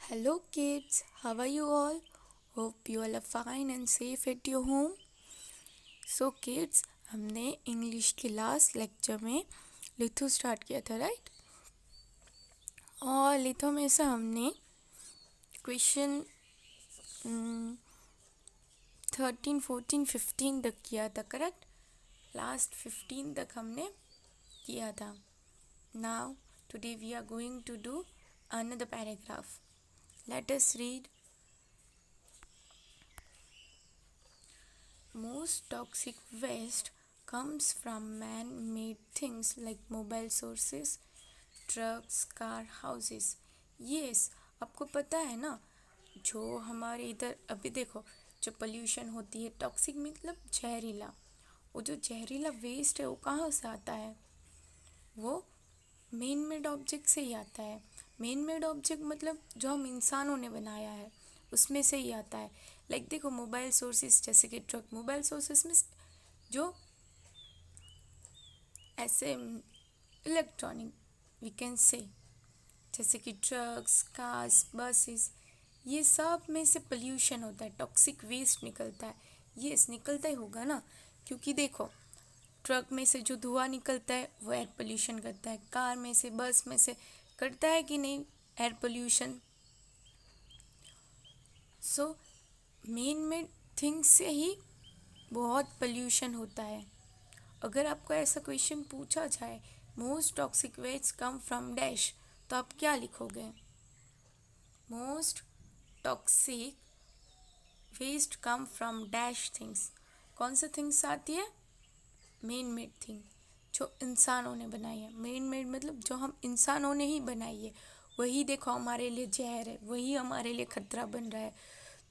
Hello kids, how are you all? Hope you all are fine and safe at your home. So kids, हमने English के last lecture में litho start किया था right. और litho में से हमने क्वेश्चन 13, 14, 15 तक किया था करेक्ट। लास्ट 15 तक हमने किया था। Now today we are going to do another paragraph. Let us read. Most toxic waste comes from man-made things like mobile sources, trucks, car, houses. Yes, आपको पता है ना, जो हमारे इधर अभी देखो जो पोल्यूशन होती है, टॉक्सिक मतलब जहरीला। वो जो जहरीला वेस्ट है वो कहाँ से आता है? वो मेन मेड ऑब्जेक्ट से ही आता है। मेन मेड ऑब्जेक्ट मतलब जो हम इंसानों ने बनाया है उसमें से ही आता है। लाइक देखो मोबाइल सोर्सेस जैसे कि ट्रक, मोबाइल सोर्सेस में जो ऐसे इलेक्ट्रॉनिक वी कैन से जैसे कि ट्रक्स, कार्स, बसेस, ये सब में से पोल्यूशन होता है, टॉक्सिक वेस्ट निकलता है। यस, निकलता ही होगा ना, क्योंकि देखो ट्रक में से जो धुआं निकलता है वो एयर पोल्यूशन करता है, कार में से, बस में से करता है कि नहीं air pollution. So main made things से ही बहुत पोल्यूशन होता है। अगर आपको ऐसा क्वेश्चन पूछा जाए most toxic waste come from dash, तो आप क्या लिखोगे? Most toxic waste come from dash things. कौन सा थिंग्स आती है? मेन मेड थिंग, जो इंसानों ने बनाई है। मेन मेड मतलब जो हम इंसानों ने ही बनाई है, वही देखो हमारे लिए जहर है, वही हमारे लिए खतरा बन रहा है।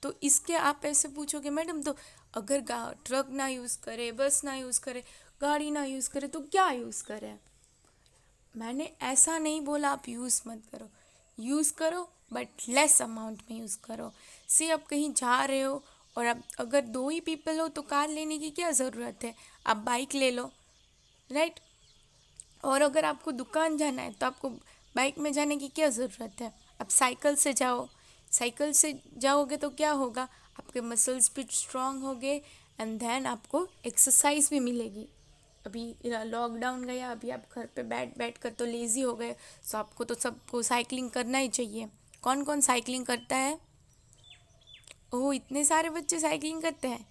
तो इसके आप ऐसे पूछोगे मैडम तो अगर ट्रक ना यूज़ करे, बस ना यूज़ करे, गाड़ी ना यूज़ करे तो क्या यूज़ करे? मैंने ऐसा नहीं बोला आप यूज़ मत करो, यूज़ करो बट लेस अमाउंट में यूज़ करो। से आप कहीं जा रहे हो और आप अगर दो ही पीपल हो तो कार लेने की क्या ज़रूरत है, आप बाइक ले लो राइट। और अगर आपको दुकान जाना है तो आपको बाइक में जाने की क्या ज़रूरत है, आप साइकिल से जाओ। साइकिल से जाओगे तो क्या होगा, आपके मसल्स भी स्ट्रांग होंगे एंड देन आपको एक्सरसाइज भी मिलेगी। अभी लॉकडाउन गया, अभी आप घर पे बैठ बैठ कर तो लेज़ी हो गए, सो आपको तो सबको साइकिलिंग करना ही चाहिए। कौन कौन साइकिलिंग करता है? ओह, इतने सारे बच्चे साइकिलिंग करते हैं,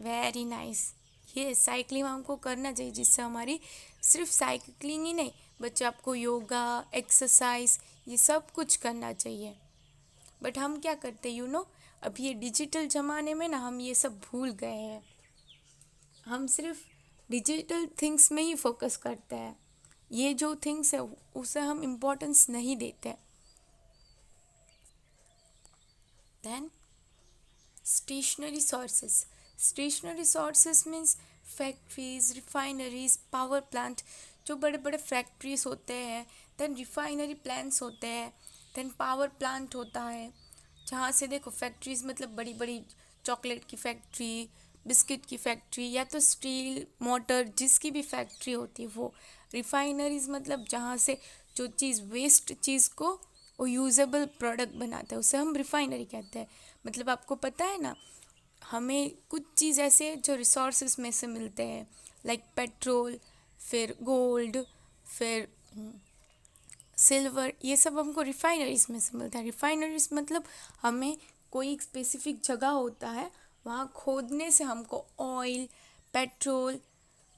वेरी नाइस। ये साइकिलिंग हमको करना चाहिए, जिससे हमारी सिर्फ साइकिलिंग ही नहीं बच्चे आपको योगा, एक्सरसाइज, ये सब कुछ करना चाहिए। बट हम क्या करते अभी ये डिजिटल ज़माने में ना हम ये सब भूल गए हैं। हम सिर्फ डिजिटल थिंग्स में ही फोकस करते हैं, ये जो थिंग्स है उसे हम इम्पोर्टेंस नहीं देते। Then stationary sources. Stationary sources means factories, refineries, power plant, जो बड़े बड़े फैक्ट्रीज होते हैं, देन रिफाइनरी प्लांट्स होते हैं, देन पावर प्लांट होता है, जहाँ से देखो फैक्ट्रीज मतलब बड़ी बड़ी चॉकलेट की फैक्ट्री, बिस्किट की फैक्ट्री, या तो स्टील मोटर जिसकी भी फैक्ट्री होती है वो। रिफाइनरीज मतलब जहाँ से जो चीज़ वेस्ट चीज़ को वो यूजेबल प्रोडक्ट बनाता है, उसे हम रिफाइनरी कहते हैं। मतलब आपको पता है ना, हमें कुछ चीज़ ऐसे जो रिसोर्सेज में से मिलते हैं, लाइक पेट्रोल, फिर गोल्ड, फिर सिल्वर, ये सब हमको रिफाइनरीज में से मिलता है। रिफाइनरीज मतलब हमें कोई स्पेसिफिक जगह होता है, वहाँ खोदने से हमको ऑयल, पेट्रोल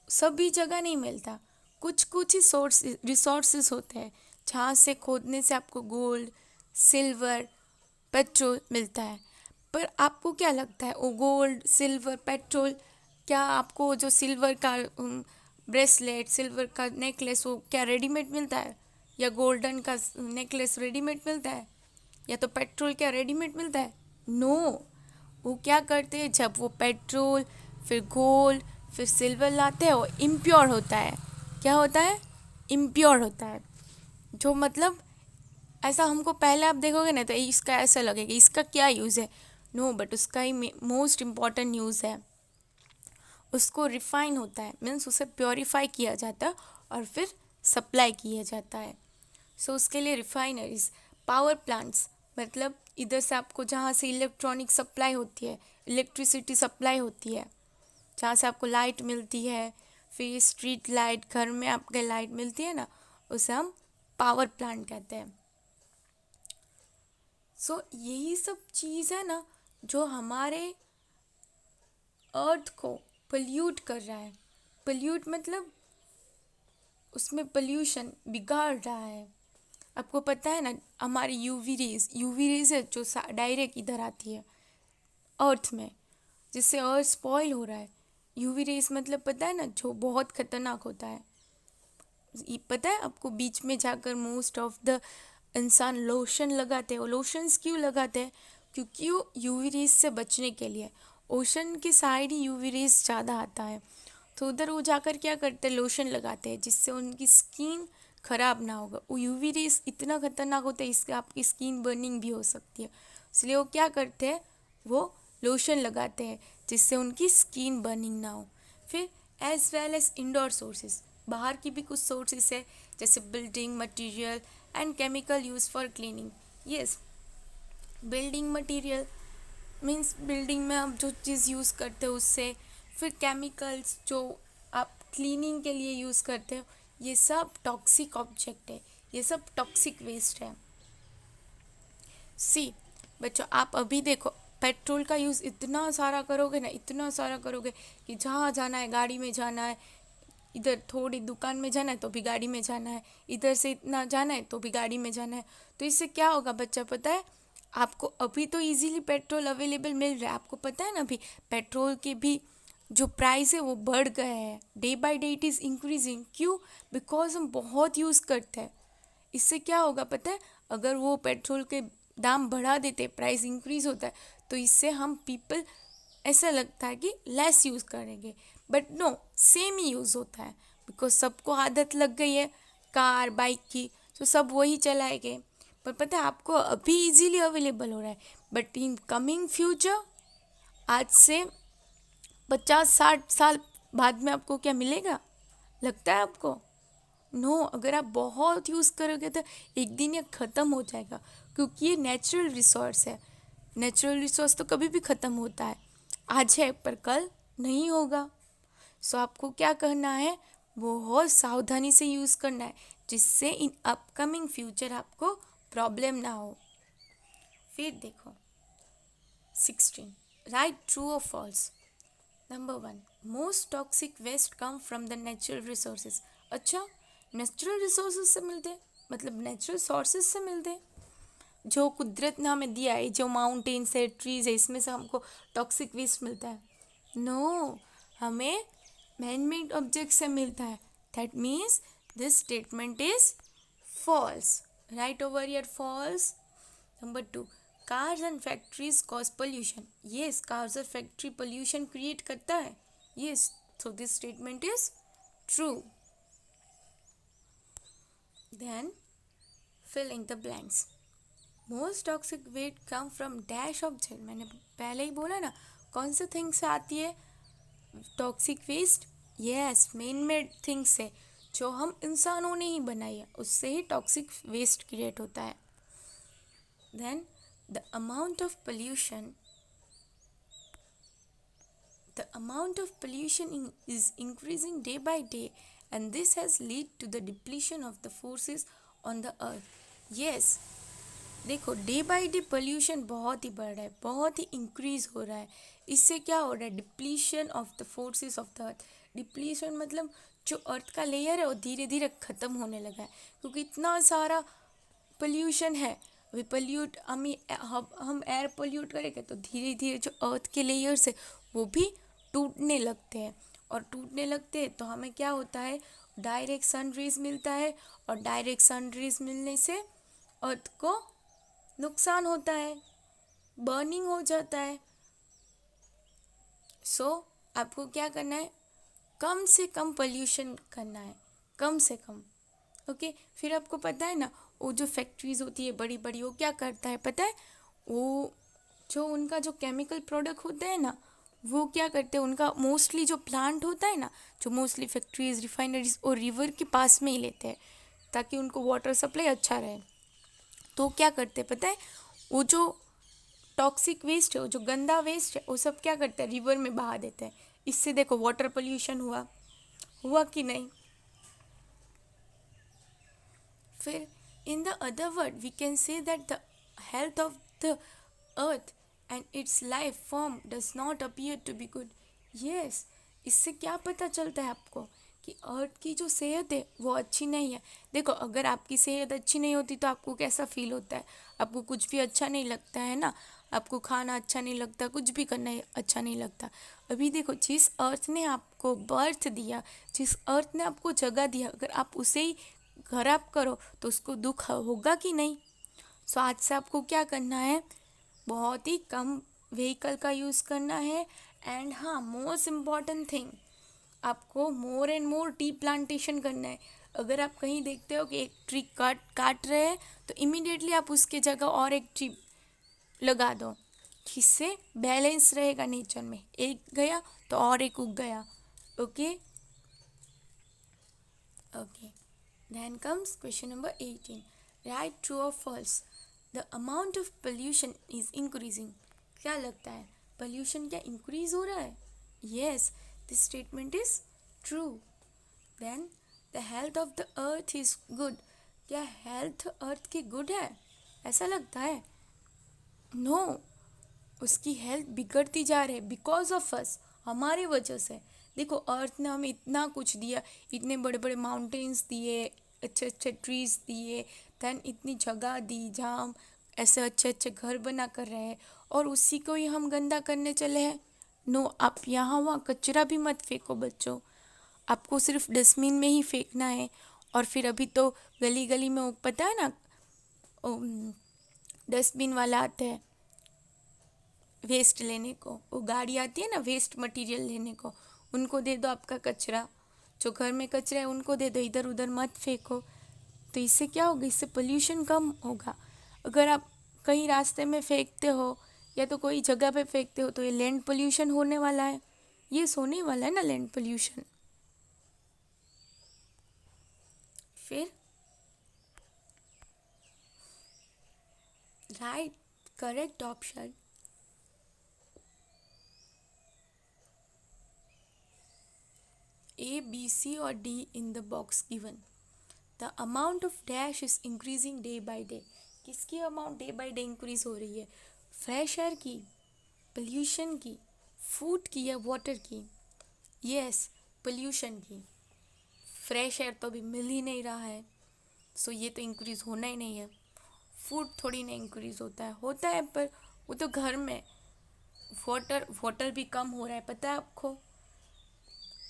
सभी जगह नहीं मिलता, कुछ कुछ ही सोर्स रिसोर्सेज होते हैं जहाँ से खोदने से आपको गोल्ड, सिल्वर, पेट्रोल मिलता है। पर आपको क्या लगता है वो गोल्ड, सिल्वर, पेट्रोल, क्या आपको जो सिल्वर का ब्रेसलेट, सिल्वर का नेकलेस वो क्या रेडीमेड मिलता है, या गोल्डन का नेकलेस रेडीमेड मिलता है, या तो पेट्रोल क्या रेडीमेड मिलता है? नो। वो क्या करते हैं, जब वो पेट्रोल फिर गोल्ड फिर सिल्वर लाते हैं वो इम्प्योर होता है। क्या होता है? इम्प्योर होता है। जो मतलब ऐसा हमको पहले आप देखोगे ना तो इसका ऐसा लगेगा इसका क्या यूज़ है, नो बट उसका ही मोस्ट इम्पॉर्टेंट यूज़ है। उसको रिफाइन होता है, मीन्स उसे प्योरीफाई किया जाता है और फिर सप्लाई किया जाता है। सो उसके लिए रिफाइनरीज, पावर प्लांट्स, मतलब इधर से आपको जहाँ से इलेक्ट्रॉनिक सप्लाई होती है, इलेक्ट्रिसिटी सप्लाई होती है, जहाँ से आपको लाइट मिलती है, फिर स्ट्रीट लाइट, घर में आपके लाइट मिलती है ना, उसे हम पावर प्लांट कहते हैं। सो यही सब चीज़ है ना जो हमारे अर्थ को पोल्यूट कर रहा है। पोल्यूट मतलब उसमें पोल्यूशन बिगाड़ रहा है। आपको पता है ना, हमारी यूवी रेज है जो डायरेक्ट इधर आती है अर्थ में, जिससे अर्थ स्पॉइल हो रहा है। यूवी रेज मतलब पता है ना, जो बहुत खतरनाक होता है। ये पता है आपको, बीच में जाकर मोस्ट ऑफ द इंसान लोशन लगाते हैं। वो लोशंस क्यों लगाते हैं? क्योंकि वो यूवी रेज से बचने के लिए। ओशन के साइड ही यूवी रेज ज़्यादा आता है, तो उधर वो जाकर क्या करते हैं, लोशन लगाते हैं, जिससे उनकी स्किन ख़राब ना होगा। वो यूवी रेज इतना खतरनाक होता है, इससे आपकी स्किन बर्निंग भी हो सकती है। इसलिए वो क्या करते हैं, वो लोशन लगाते हैं जिससे उनकी स्किन बर्निंग ना हो। फिर as well as indoor sources, बाहर की भी कुछ सोर्सेज है, जैसे building material and chemical use for cleaning. Yes, building material means building में आप जो चीज़ यूज़ करते हो उससे, फिर केमिकल्स जो आप क्लीनिंग के लिए यूज़ करते हो, ये सब टॉक्सिक ऑब्जेक्ट है, ये सब टॉक्सिक वेस्ट है। सी बच्चों, आप अभी देखो, पेट्रोल का यूज़ इतना सारा करोगे ना, इतना सारा करोगे कि जहाँ जाना है गाड़ी में जाना है, इधर थोड़ी दुकान में जाना है तो भी गाड़ी में जाना है, इधर से इतना जाना है तो भी गाड़ी में जाना है। तो इससे क्या होगा बच्चा, पता है आपको? अभी तो इजीली पेट्रोल अवेलेबल मिल रहा है, आपको पता है ना, अभी पेट्रोल के भी जो प्राइस है वो बढ़ गए हैं, day by day it is increasing. क्यों? बिकॉज हम बहुत यूज़ करते हैं। इससे क्या होगा पता है, अगर वो पेट्रोल के दाम बढ़ा देते, प्राइस इंक्रीज होता है, तो इससे हम पीपल ऐसा लगता है कि लेस यूज़ करेंगे, बट नो, सेम ही यूज़ होता है। बिकॉज सबको आदत लग गई है कार बाइक की, तो सब वही चलाएंगे। पर पता है आपको अभी इजीली अवेलेबल हो रहा है, बट इन कमिंग फ्यूचर, आज से 50-60 साल बाद में आपको क्या मिलेगा, लगता है आपको? नो, अगर आप बहुत यूज़ करोगे तो एक दिन ये ख़त्म हो जाएगा, क्योंकि ये नेचुरल रिसोर्स है। नेचुरल रिसोर्स तो कभी भी ख़त्म होता है, आज है पर कल नहीं होगा। सो आपको क्या करना है, बहुत सावधानी से यूज़ करना है, जिससे इन अपकमिंग फ्यूचर आपको प्रॉब्लम ना हो। फिर देखो 16, राइट ट्रू और false. Number 1, most toxic waste come from the natural resources. अच्छा, नेचुरल रिसोर्सेज से मिलते हैं, मतलब नेचुरल सोर्सेज से मिलते हैं, जो कुदरत ने हमें दिया है, जो माउंटेन्स है, ट्रीज है, इसमें से हमको टॉक्सिक वेस्ट मिलता है? नो, हमें मैन मेड ऑब्जेक्ट से मिलता है। That means this statement is false. Right over here false. Number 2, cars and factories cause pollution. Yes, cars और फैक्ट्री पोल्यूशन क्रिएट करता है। Yes, so this statement is true. Then fill in the blanks. Most toxic waste come from dash object. मैंने पहले ही बोला ना, कौन से thing से आती है toxic waste? Yes, man made thing से, जो हम इंसानों ने ही बनाई है, उससे ही टॉक्सिक वेस्ट क्रिएट होता है। Then the amount of pollution is increasing day by day, and this has led to the depletion of the forces on the earth. Yes, देखो, डे बाय डे पोल्यूशन बहुत ही बढ़ रहा है, बहुत ही increase हो रहा है। इससे क्या हो रहा है, depletion of the forces of the earth. Depletion मतलब जो अर्थ का लेयर है वो धीरे धीरे ख़त्म होने लगा है, क्योंकि इतना सारा पोल्यूशन है। अभी पोल्यूट हम एयर पोल्यूट करेंगे तो धीरे धीरे जो अर्थ के लेयर्स है वो भी टूटने लगते हैं, और टूटने लगते हैं तो हमें क्या होता है, डायरेक्ट सन रेज मिलता है, और डायरेक्ट सन रेज मिलने से अर्थ को नुकसान होता है, बर्निंग हो जाता है। सो आपको क्या करना है, कम से कम पोल्यूशन करना है, कम से कम। ओके, फिर आपको पता है ना, वो जो फैक्ट्रीज होती है बड़ी बड़ी, वो क्या करता है पता है, वो जो उनका जो केमिकल प्रोडक्ट होते हैं ना, वो क्या करते हैं, उनका मोस्टली जो प्लांट होता है ना, जो मोस्टली फैक्ट्रीज रिफाइनरीज और रिवर के पास में ही लेते हैं, ताकि उनको वाटर सप्लाई अच्छा रहे। तो क्या करते हैं पता है, वो जो टॉक्सिक वेस्ट है, वो जो गंदा वेस्ट है, वो सब क्या करते हैं, रिवर में बहा देते हैं। इससे देखो वाटर पोल्यूशन हुआ कि नहीं। फिर in the other word we can say that the health of the earth and its life form does not appear to be good. Yes, इससे क्या पता चलता है आपको कि अर्थ की जो सेहत है वो अच्छी नहीं है। देखो अगर आपकी सेहत अच्छी नहीं होती तो आपको कैसा फील होता है, आपको कुछ भी अच्छा नहीं लगता है ना, आपको खाना अच्छा नहीं लगता, कुछ भी करना अच्छा नहीं लगता। अभी देखो जिस अर्थ ने आपको बर्थ दिया, जिस अर्थ ने आपको जगह दिया, अगर आप उसे ही खराब करो तो उसको दुख होगा कि नहीं। सो आज से आपको क्या करना है, बहुत ही कम व्हीकल का यूज़ करना है। एंड हाँ, मोस्ट इम्पॉर्टेंट थिंग, आपको more and more tea plantation करना है। अगर आप कहीं देखते हो कि एक ट्री काट रहे हैं तो इमीडिएटली आप उसके जगह और एक ट्री लगा दो, जिससे बैलेंस रहेगा नेचर में, एक गया तो और एक उग गया। Okay okay, then comes question number 18, right true और false. The amount of pollution is increasing. क्या लगता है, पोल्यूशन क्या इंक्रीज हो रहा है? Yes, this statement is true. Then the health of the earth is good. क्या हेल्थ अर्थ की गुड है? ऐसा लगता है। नो, उसकी हेल्थ बिगड़ती जा रही है बिकॉज ऑफ अस, हमारी वजह से। देखो अर्थ ने हमें इतना कुछ दिया, इतने बड़े बड़े माउंटेन्स दिए, अच्छे अच्छे ट्रीज दिए, देन इतनी जगह दी जहाँ हम ऐसे अच्छे अच्छे घर बना कर रहे हैं, और उसी को ही हम गंदा करने चले हैं। नो, आप यहाँ वहाँ कचरा भी मत फेंको बच्चों, आपको सिर्फ डस्टबिन में ही फेंकना है। और फिर अभी तो गली गली में वो पता है ना, डस्टबिन वाला आता है वेस्ट लेने को, वो गाड़ी आती है ना वेस्ट मटेरियल लेने को, उनको दे दो आपका कचरा, जो घर में कचरा है उनको दे दो, इधर उधर मत फेंको। तो इससे क्या होगा, इससे पोल्यूशन कम होगा। अगर आप कहीं रास्ते में फेंकते हो या तो कोई जगह पे फेंकते हो तो ये लैंड पोल्यूशन होने वाला है, ये सोने वाला है ना लैंड पोल्यूशन। फिर right correct option A, B, C or D in the box given. The amount of dash is increasing day by day. किसकी amount day by day increase हो रही है? फ्रेश एयर की, पोल्यूशन की, food की या water की? Yes, pollution की। फ्रेश एयर तो अभी मिल ही नहीं रहा है, सो ये तो इंक्रीज होना ही नहीं है। फूड थोड़ी ना इंक्रीज होता है पर वो तो घर में। वाटर भी कम हो रहा है, पता है आपको,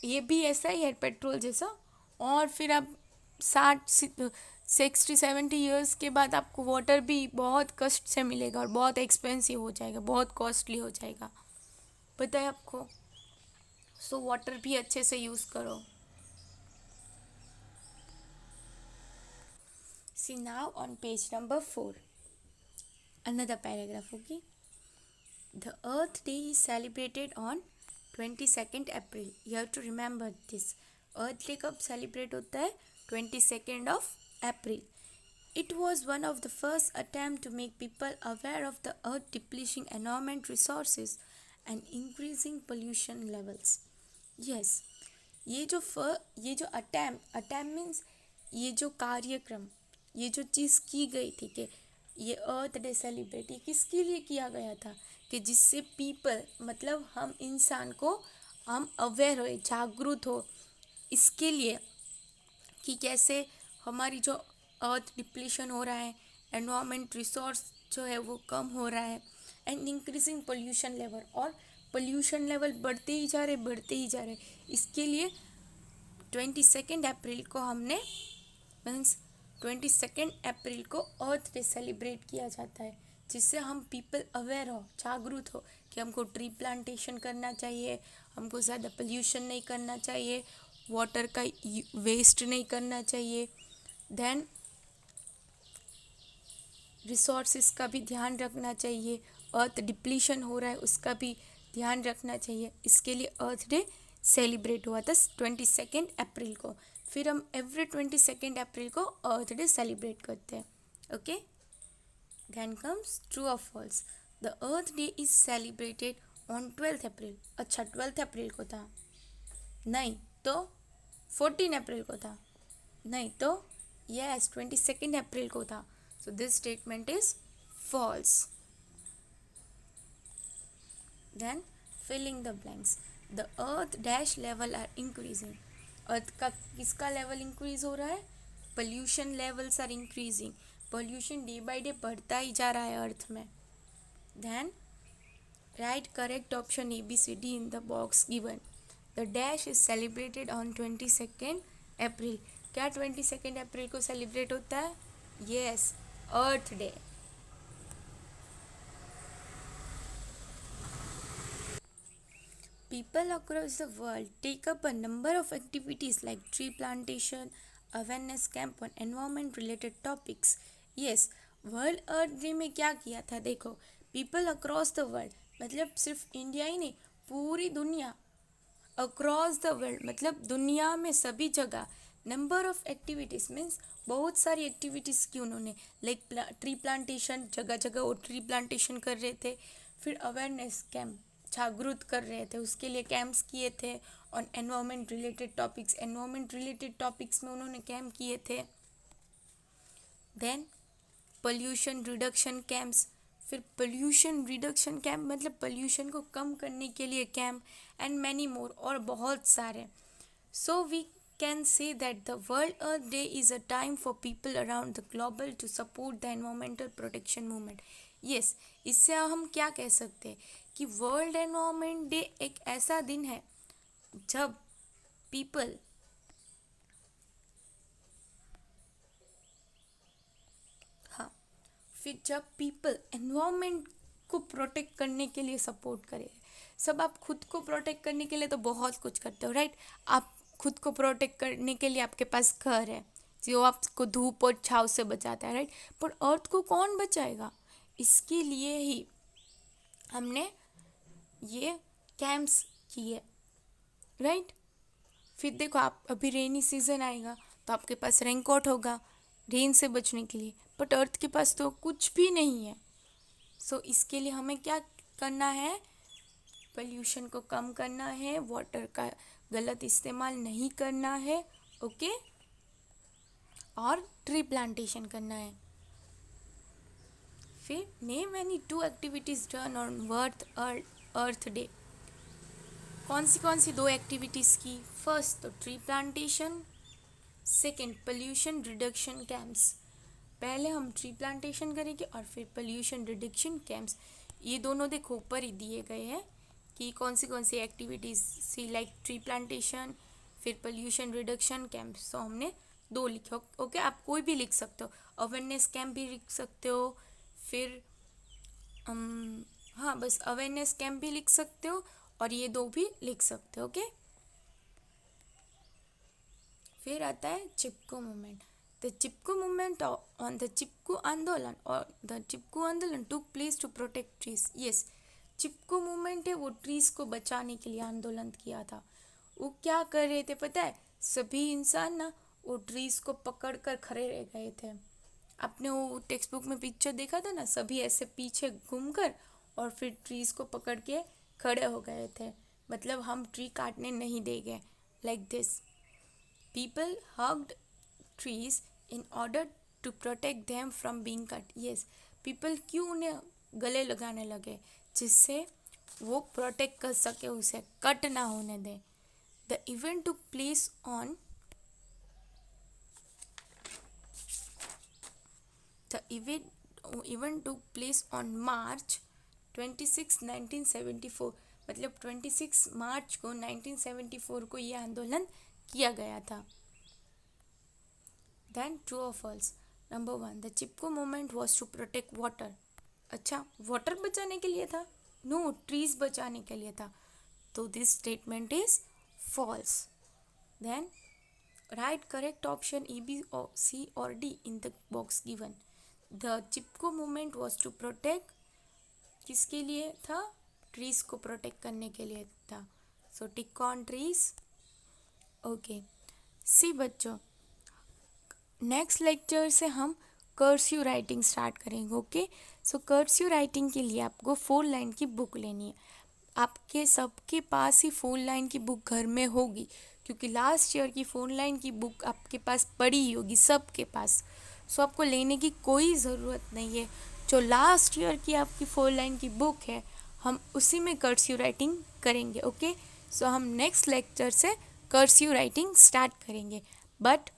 ये भी ऐसा ही है पेट्रोल जैसा। और फिर आप 60-70 ईयर्स के बाद आपको वाटर भी बहुत कष्ट से मिलेगा और बहुत एक्सपेंसिव हो जाएगा, बहुत कॉस्टली हो जाएगा, पता है आपको। सो वाटर भी अच्छे से यूज़ करो। See now on page number 4 another paragraph. Okay, the earth day is celebrated on 22nd April. You have to remember this. Earth day कब सेलिब्रेट होता है? 22nd of April. It was one of the first attempts to make people aware of the earth depleting environment resources and increasing pollution levels. Yes, ये जो attempt means ये जो कार्यक्रम, ये जो चीज़ की गई थी कि ये अर्थ डे सेलिब्रेट, ये किसके लिए किया गया था? कि जिससे पीपल मतलब हम इंसान को हम अवेयर हो, जागरूक हो इसके लिए कि कैसे हमारी जो अर्थ डिप्लीशन हो रहा है, एनवायरमेंट रिसोर्स जो है वो कम हो रहा है, एंड इंक्रीजिंग पोल्यूशन लेवल, और पोल्यूशन लेवल बढ़ते ही जा रहे। इसके लिए 22nd अप्रैल को हमने मीन्स 22nd अप्रैल को अर्थ डे सेलिब्रेट किया जाता है, जिससे हम पीपल अवेयर हो, जागरूक हो कि हमको ट्री प्लांटेशन करना चाहिए, हमको ज़्यादा पोल्यूशन नहीं करना चाहिए, वाटर का वेस्ट नहीं करना चाहिए, देन रिसोर्सेज का भी ध्यान रखना चाहिए, अर्थ डिप्लीशन हो रहा है उसका भी ध्यान रखना चाहिए। इसके लिए अर्थ डे सेलिब्रेट हुआ था 22nd अप्रैल को। फिर हम एवरी 22nd अप्रैल को अर्थ डे सेलिब्रेट करते हैं। Okay, Then comes true or false. The Earth Day is celebrated on 12th April. अच्छा 12th अप्रैल को था, नहीं तो 14 अप्रैल को था, नहीं तो yes 22nd अप्रैल को था. So this statement is false. Then filling the blanks. The earth dash level are increasing. अर्थ का किसका लेवल इंक्रीज हो रहा है? Pollution levels are increasing. Pollution day by day बढ़ता ही जा रहा है अर्थ में. Then write correct option ABCD in the box given. The dash is celebrated on 22nd April. क्या 22nd अप्रैल को सेलिब्रेट होता है? Yes, earth day. People across the world take up a number of activities like tree plantation, awareness camp on environment related topics. Yes, world earth day में क्या किया था? देखो, people across the world मतलब सिर्फ India ही नहीं, पूरी दुनिया. अक्रॉस द वर्ल्ड मतलब दुनिया में सभी जगह. नंबर ऑफ एक्टिविटीज़ मीन्स बहुत सारी एक्टिविटीज़ की उन्होंने, लाइक ट्री प्लांटेशन, जगह जगह वो ट्री प्लांटेशन कर रहे थे. फिर अवेयरनेस कैंप, जागरूक कर रहे थे, उसके लिए कैंप्स किए थे. On environment related topics, environment related topics में उन्होंने कैंप किए थे. Then pollution reduction camps. फिर पोल्यूशन रिडक्शन कैंप मतलब पोल्यूशन को कम करने के लिए कैंप. एंड मैनी मोर, और बहुत सारे. So we can say that the World Earth Day is a time for people around the globe to support the environmental protection movement. Yes, इससे हम क्या कह सकते हैं कि वर्ल्ड एनवायरनमेंट डे एक ऐसा दिन है जब पीपल फिर जब पीपल एनवायरनमेंट को प्रोटेक्ट करने के लिए सपोर्ट करे. सब आप खुद को प्रोटेक्ट करने के लिए तो बहुत कुछ करते हो, राइट? आप खुद को प्रोटेक्ट करने के लिए आपके पास घर है जो आपको धूप और छाव से बचाता है, राइट? पर अर्थ को कौन बचाएगा? इसके लिए ही हमने ये कैंप्स किए, राइट? फिर देखो, आप अभी रेनी सीजन आएगा तो आपके पास रेनकोट होगा रेन से बचने के लिए, बट अर्थ के पास तो कुछ भी नहीं है. सो इसके लिए हमें क्या करना है? पोल्यूशन को कम करना है, वाटर का गलत इस्तेमाल नहीं करना है, ओके? और ट्री प्लांटेशन करना है. फिर name any 2 activities done on earth day. कौन सी 2 एक्टिविटीज़ की? फर्स्ट तो tree plantation, second pollution reduction camps. पहले हम ट्री प्लांटेशन करेंगे और फिर पोल्यूशन रिडक्शन कैंप्स. ये दोनों देखो ऊपर ही दिए गए हैं कि कौन सी एक्टिविटीज़ सी, लाइक ट्री प्लांटेशन फिर पोल्यूशन रिडक्शन कैंप. सो हमने 2 लिखे, ओके? आप कोई भी लिख सकते हो, अवेयरनेस कैंप भी लिख सकते हो, फिर हाँ बस अवेयरनेस कैंप भी लिख सकते हो और ये 2 भी लिख सकते हो, ओके? फिर आता है Chipko movement. The Chipko movement on the Chipko andolan और the Chipko andolan took place to protect trees. Yes, Chipko movement है वो ट्रीज को बचाने के लिए आंदोलन किया था. वो क्या कर रहे थे पता है? सभी इंसान ना वो ट्रीज को पकड़ कर खड़े रह गए थे. आपने वो टेक्स्ट बुक में पिक्चर देखा था ना, सभी ऐसे पीछे घूमकर और फिर ट्रीज को पकड़ के खड़े हो गए थे. मतलब हम ट्री काटने नहीं देंगे, like this. People hugged trees in order to protect them from being cut. Yes, people क्यों उन्हें गले लगाने लगे? जिससे वो प्रोटेक्ट कर सके, उसे कट ना होने दें. The event took place on event took place on March 26, 1974. मतलब 26 मार्च को 1974 को ये आंदोलन किया गया था. Then true or false. Number 1, the Chipko movement was to protect water. अच्छा, वाटर बचाने के लिए था? नो, ट्रीज बचाने के लिए था. तो this statement is false. Then write correct option E, B, C और D in the box given. The Chipko movement was to protect, किसके लिए था? ट्रीज को प्रोटेक्ट करने के लिए था. सो टिक ऑन ट्रीज, ओके? सी बच्चों, नेक्स्ट लेक्चर से हम कर्सिव राइटिंग स्टार्ट करेंगे। ओके, सो कर्सिव राइटिंग के लिए आपको 4 लाइन की बुक लेनी है। आपके सबके पास ही 4 लाइन की बुक घर में होगी, क्योंकि लास्ट ईयर की 4 लाइन की बुक आपके पास पड़ी ही होगी सबके पास। सो आपको लेने की कोई ज़रूरत नहीं है। जो लास्ट ईयर की आपकी 4 लाइन की बुक है, हम उसी में कर्सिव राइटिंग करेंगे। ओके, सो हम नेक्स्ट लेक्चर से कर्सिव राइटिंग स्टार्ट करेंगे। बट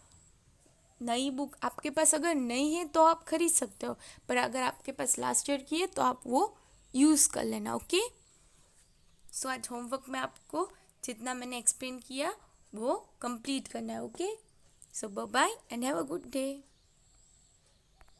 नई बुक आपके पास अगर नहीं है तो आप खरीद सकते हो, पर अगर आपके पास लास्ट ईयर की है तो आप वो यूज़ कर लेना। ओके, सो आज होमवर्क में आपको जितना मैंने एक्सप्लेन किया वो कंप्लीट करना है। Okay, so bye bye and have a good day.